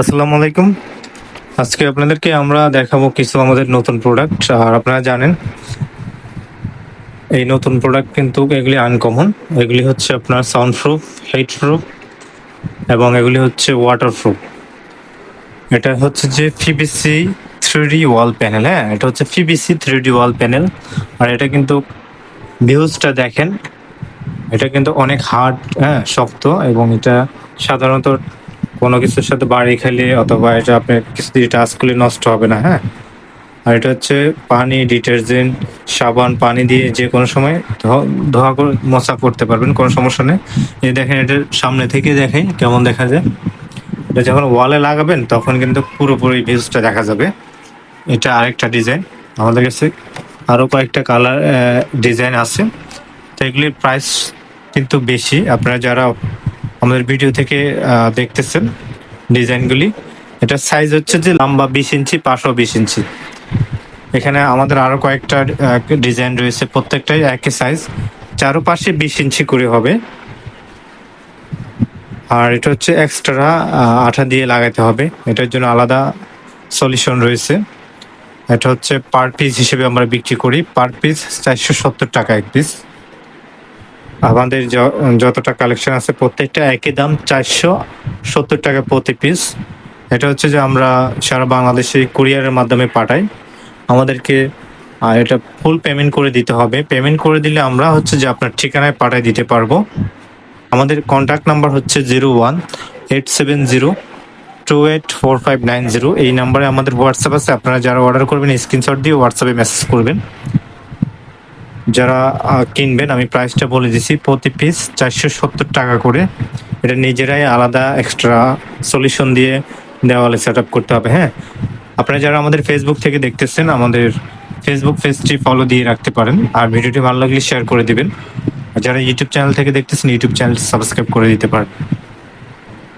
আসসালামু আলাইকুম। আজকে আপনাদেরকে আমরা দেখাবো কিছু আমাদের নতুন প্রোডাক্ট। আর আপনারা জানেন এই নতুন প্রোডাক্ট কিন্তু এগুলি আনকমন। এগুলি হচ্ছে আপনার সাউন্ড প্রুফ, হিট প্রুফ এবং এগুলি হচ্ছে ওয়াটার প্রুফ। এটা হচ্ছে যে পিভিসি 3D ওয়াল প্যানেল। হ্যাঁ, এটা হচ্ছে পিভিসি 3D ওয়াল প্যানেল। আর এটা কিন্তু ভিউজটা দেখেন, এটা কিন্তু অনেক হার্ড, হ্যাঁ, শক্ত, এবং এটা সাধারণত কোনো কিছুর সাথে বাড়ি খেলে অথবা এটা আপনি কিছু দিয়ে টাচ করলে নষ্ট হবে না। হ্যাঁ, আর এটা হচ্ছে পানি, ডিটারজেন্ট, সাবান, পানি দিয়ে যে কোনো সময় ধোয়া করে মোছা করতে পারবেন, কোনো সমস্যা নেই। এই দেখেন, এটার সামনে থেকে দেখেন কেমন দেখা যায়। এটা যখন ওয়ালে লাগাবেন তখন কিন্তু পুরোপুরি ভিউজটা দেখা যাবে। এটা আরেকটা ডিজাইন। আমাদের কাছে আরও কয়েকটা কালার ডিজাইন আছে। তো এগুলির প্রাইস কিন্তু বেশি। আপনারা যারা আমাদের ভিডিও থেকে দেখতেছেন ডিজাইনগুলি, এটার সাইজ হচ্ছে যে লম্বা 20 ইঞ্চি, পাশও 20 ইঞ্চি। এখানে আমাদের আরো কয়েকটা ডিজাইন রয়েছে, প্রত্যেকটাই একই সাইজ, চারোপাশে 20 ইঞ্চি করে হবে। আর এটা হচ্ছে এক্সট্রা আঠা দিয়ে লাগাতে হবে, এটার জন্য আলাদা সলিউশন রয়েছে। এটা হচ্ছে পার পিস হিসেবে আমরা বিক্রি করি, পার পিস 470 টাকা এক পিস। আমাদের যতটা কালেকশন আছে প্রত্যেকটা একই দাম, 470 টাকা প্রতি পিস। এটা হচ্ছে যে আমরা সারা বাংলাদেশে কুরিয়ারের মাধ্যমে পাঠাই। আমাদেরকে এটা ফুল পেমেন্ট করে দিতে হবে। পেমেন্ট করে দিলে আমরা হচ্ছে যে আপনার ঠিকানায় পাঠিয়ে দিতে পারবো। আমাদের কন্ট্যাক্ট নাম্বার হচ্ছে 0187028459 এই নাম্বারে আমাদের হোয়াটসঅ্যাপ আছে। আপনারা যারা অর্ডার করবেন স্ক্রিনশট দিয়ে হোয়াটসঅ্যাপে মেসেজ করবেন। যারা কিনবেন, আমি প্রাইসটা বলে দিছি, প্রতি পিস 470 টাকা করে। এটা নিজেরাই আলাদা এক্সট্রা সলিউশন দিয়ে দেওয়ালে সেট আপ করতে হবে। হ্যাঁ, আপনারা যারা আমাদের ফেসবুক থেকে দেখতেছেন, আমাদের ফেসবুক পেজটি ফলো দিয়ে রাখতে পারেন। আর ভিডিওটি ভালো লাগলে শেয়ার করে দিবেন। আর যারা ইউটিউব চ্যানেল থেকে দেখতেছেন, ইউটিউব চ্যানেল সাবস্ক্রাইব করে দিতে পারেন।